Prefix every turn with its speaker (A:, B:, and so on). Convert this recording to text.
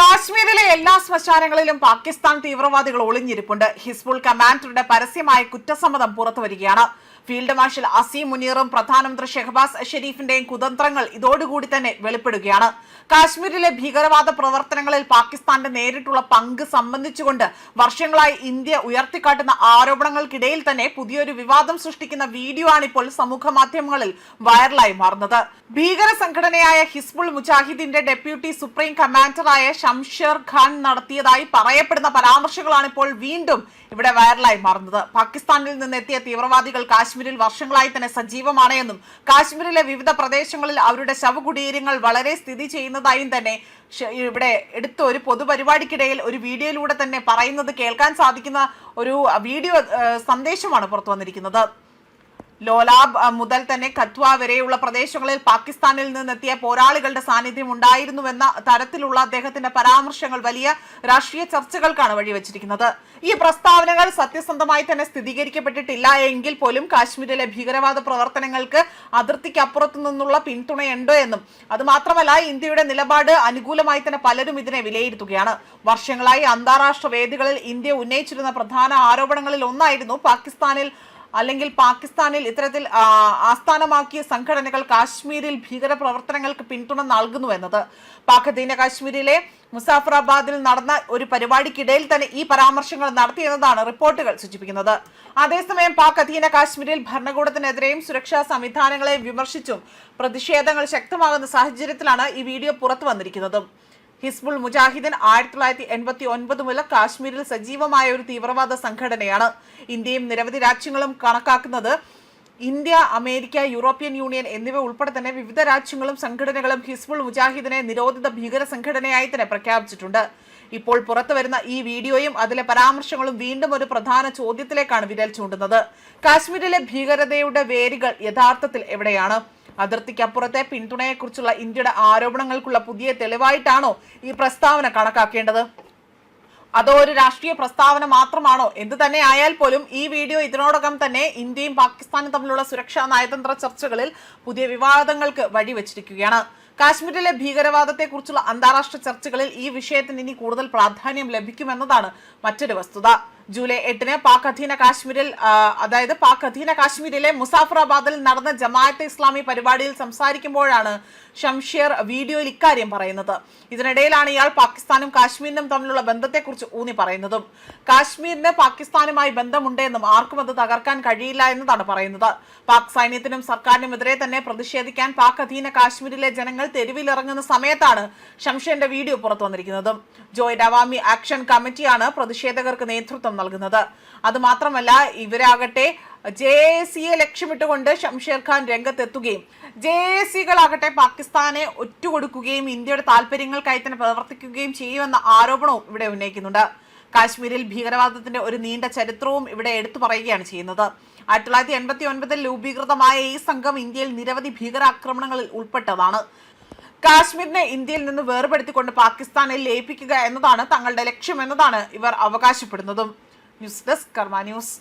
A: കാശ്മീരിലെ എല്ലാ ശ്മശാനങ്ങളിലും പാകിസ്ഥാൻ തീവ്രവാദികൾ ഒളിഞ്ഞിരിപ്പുണ്ട്. ഹിസ്ബുൾ കമാൻഡറുടെ പരസ്യമായ കുറ്റസമ്മതം പുറത്തുവരികയാണ്. ഫീൽഡ് മാർഷൽ അസീം മുനീറും പ്രധാനമന്ത്രി ഷെഹബാസ് ഷെരീഫിന്റെയും കുതന്ത്രങ്ങൾ ഇതോടുകൂടി തന്നെ വെളിപ്പെടുകയാണ്. കാശ്മീരിലെ ഭീകരവാദ പ്രവർത്തനങ്ങളിൽ പാകിസ്ഥാന്റെ നേരിട്ടുള്ള പങ്ക് സംബന്ധിച്ചുകൊണ്ട് വർഷങ്ങളായി ഇന്ത്യ ഉയർത്തിക്കാട്ടുന്ന ആരോപണങ്ങൾക്കിടയിൽ തന്നെ പുതിയൊരു വിവാദം സൃഷ്ടിക്കുന്ന വീഡിയോ ആണിപ്പോൾ സമൂഹ മാധ്യമങ്ങളിൽ വൈറലായി മാറുന്നത്. ഭീകര സംഘടനയായ ഹിസ്ബുൾ മുജാഹിദിന്റെ ഡെപ്യൂട്ടി സുപ്രീം കമാൻഡറായ ഷംഷേർ ഖാൻ നടത്തിയതായി പറയപ്പെടുന്ന പരാമർശങ്ങളാണ് ഇപ്പോൾ വീണ്ടും ഇവിടെ വൈറലായി മാറുന്നത്. പാകിസ്ഥാനിൽ നിന്നെത്തിയ തീവ്രവാദികൾ കാശ്മീരിൽ വർഷങ്ങളായി തന്നെ സജീവമാണ് എന്നും കാശ്മീരിലെ വിവിധ പ്രദേശങ്ങളിൽ അവരുടെ ശവകുടീരങ്ങൾ വളരെ സ്ഥിതി ചെയ്യുന്നതായും തന്നെ ഇവിടെ എടുത്ത ഒരു പൊതുപരിപാടിക്കിടയിൽ ഒരു വീഡിയോയിലൂടെ തന്നെ പറയുന്നത് കേൾക്കാൻ സാധിക്കുന്ന ഒരു വീഡിയോ സന്ദേശമാണ് പുറത്തു വന്നിരിക്കുന്നത്. ലോലാബ് മുതൽ തന്നെ കത്വ വരെയുള്ള പ്രദേശങ്ങളിൽ പാകിസ്ഥാനിൽ നിന്നെത്തിയ പോരാളികളുടെ സാന്നിധ്യം ഉണ്ടായിരുന്നുവെന്ന തരത്തിലുള്ള അദ്ദേഹത്തിന്റെ പരാമർശങ്ങൾ വലിയ രാഷ്ട്രീയ ചർച്ചകൾക്കാണ് വഴിവെച്ചിരിക്കുന്നത്. ഈ പ്രസ്താവനകൾ സത്യസന്ധമായി തന്നെ സ്ഥിരീകരിക്കപ്പെട്ടിട്ടില്ല എങ്കിൽ പോലും കാശ്മീരിലെ ഭീകരവാദ പ്രവർത്തനങ്ങൾക്ക് അതിർത്തിക്കപ്പുറത്തു നിന്നുള്ള പിന്തുണയുണ്ടോ എന്നും അതുമാത്രമല്ല ഇന്ത്യയുടെ നിലപാട് അനുകൂലമായി തന്നെ പലരും ഇതിനെ വിലയിരുത്തുകയാണ്. വർഷങ്ങളായി അന്താരാഷ്ട്ര വേദികളിൽ ഇന്ത്യ ഉന്നയിച്ചിരുന്ന പ്രധാന ആരോപണങ്ങളിൽ ഒന്നായിരുന്നു പാകിസ്ഥാനിൽ ഇത്തരത്തിൽ ആസ്ഥാനമാക്കിയ സംഘടനകൾ കാശ്മീരിൽ ഭീകര പ്രവർത്തനങ്ങൾക്ക് പിന്തുണ നൽകുന്നു എന്നത്. പാക് അധീന കാശ്മീരിലെ മുസാഫറാബാദിൽ നടന്ന ഒരു പരിപാടിക്കിടയിൽ തന്നെ ഈ പരാമർശങ്ങൾ നടത്തിയെന്നതാണ് റിപ്പോർട്ടുകൾ സൂചിപ്പിക്കുന്നത്. അതേസമയം പാക് അധീന കാശ്മീരിൽ ഭരണകൂടത്തിനെതിരെയും സുരക്ഷാ സംവിധാനങ്ങളെയും വിമർശിച്ചും പ്രതിഷേധങ്ങൾ ശക്തമാകുന്ന സാഹചര്യത്തിലാണ് ഈ വീഡിയോ പുറത്തു വന്നിരിക്കുന്നത്. ഹിസ്ബുൾ മുജാഹിദിൻ 1989 മുതൽ കാശ്മീരിൽ സജീവമായ ഒരു തീവ്രവാദ സംഘടനയാണ്. ഇന്ത്യയും നിരവധി രാജ്യങ്ങളും കണക്കാക്കുന്നത് ഇന്ത്യ, അമേരിക്ക, യൂറോപ്യൻ യൂണിയൻ എന്നിവ ഉൾപ്പെടെ തന്നെ വിവിധ രാജ്യങ്ങളും സംഘടനകളും ഹിസ്ബുൾ മുജാഹിദിനെ നിരോധിത ഭീകര സംഘടനയായി തന്നെ പ്രഖ്യാപിച്ചിട്ടുണ്ട്. ഇപ്പോൾ പുറത്തു വരുന്ന ഈ വീഡിയോയും അതിലെ പരാമർശങ്ങളും വീണ്ടും ഒരു പ്രധാന ചോദ്യത്തിലേക്കാണ് വിരൽ ചൂണ്ടുന്നത്. കാശ്മീരിലെ ഭീകരതയുടെ വേരുകൾ യഥാർത്ഥത്തിൽ എവിടെയാണ്? അതിർത്തിക്കപ്പുറത്തെ പിന്തുണയെക്കുറിച്ചുള്ള ഇന്ത്യയുടെ ആരോപണങ്ങൾക്കുള്ള പുതിയ തെളിവായിട്ടാണോ ഈ പ്രസ്താവന കണക്കാക്കേണ്ടത്? അതോ ഒരു രാഷ്ട്രീയ പ്രസ്താവന മാത്രമാണോ? എന്ത് തന്നെ ആയാൽ പോലും ഈ വീഡിയോ ഇതിനോടകം തന്നെ ഇന്ത്യയും പാകിസ്ഥാനും തമ്മിലുള്ള സുരക്ഷാ നയതന്ത്ര ചർച്ചകളിൽ പുതിയ വിവാദങ്ങൾക്ക് വഴിവെച്ചിരിക്കുകയാണ്. കാശ്മീരിലെ ഭീകരവാദത്തെക്കുറിച്ചുള്ള അന്താരാഷ്ട്ര ചർച്ചകളിൽ ഈ വിഷയത്തിന് ഇനി കൂടുതൽ പ്രാധാന്യം ലഭിക്കുമെന്നതാണ് മറ്റൊരു വസ്തുത. ജൂലൈ 8-ന് പാക് അധീന കാശ്മീരിലെ മുസാഫറാബാദിൽ നടന്ന ജമാഅത്തെ ഇസ്ലാമി പരിപാടിയിൽ സംസാരിക്കുമ്പോഴാണ് ഷംഷേർ വീഡിയോയിൽ ഇക്കാര്യം പറയുന്നത്. ഇതിനിടയിലാണ് ഇയാൾ പാകിസ്ഥാനും കാശ്മീരിനും തമ്മിലുള്ള ബന്ധത്തെക്കുറിച്ച് ഊന്നി പറയുന്നതും. കാശ്മീരിന് പാകിസ്ഥാനുമായി ബന്ധമുണ്ടെന്നും ആർക്കും അത് തകർക്കാൻ കഴിയില്ല എന്നതാണ് പറയുന്നത്. പാക് സൈന്യത്തിനും സർക്കാരിനുമെതിരെ തന്നെ പ്രതിഷേധിക്കാൻ പാക് അധീന കാശ്മീരിലെ ജനങ്ങൾ തെരുവിലിറങ്ങുന്ന സമയത്താണ് ഷംഷേറിന്റെ വീഡിയോ പുറത്തു വന്നിരിക്കുന്നത്. ജോയിന്റ് അവാമി ആക്ഷൻ കമ്മിറ്റിയാണ് പ്രതിഷേധകർക്ക് നേതൃത്വം നൽകുന്നത്. അതുമാത്രമല്ല ഇവരാകട്ടെ JAC-യെ ലക്ഷ്യമിട്ടുകൊണ്ട് ഷംഷേർ ഖാൻ രംഗത്തെത്തുകയും JAC-കളാകട്ടെ പാകിസ്ഥാനെ ഒറ്റുകൊടുക്കുകയും ഇന്ത്യയുടെ താല്പര്യങ്ങൾക്കായി തന്നെ പ്രവർത്തിക്കുകയും ചെയ്യുമെന്ന ആരോപണവും ഇവിടെ ഉന്നയിക്കുന്നുണ്ട്. കാശ്മീരിൽ ഭീകരവാദത്തിന്റെ ഒരു നീണ്ട ചരിത്രവും ഇവിടെ എടുത്തു പറയുകയാണ് ചെയ്യുന്നത്. 1989 രൂപീകൃതമായ ഈ സംഘം ഇന്ത്യയിൽ നിരവധി ഭീകരാക്രമണങ്ങളിൽ ഉൾപ്പെട്ടതാണ്. കാശ്മീരിനെ ഇന്ത്യയിൽ നിന്ന് വേർപെടുത്തിക്കൊണ്ട് പാകിസ്ഥാനിൽ ലയിപ്പിക്കുക എന്നതാണ് തങ്ങളുടെ ലക്ഷ്യമെന്നതാണ് ഇവർ അവകാശപ്പെടുന്നതും. ന്യൂസ് ഡെസ്ക് കർമ്മ ന്യൂസ്.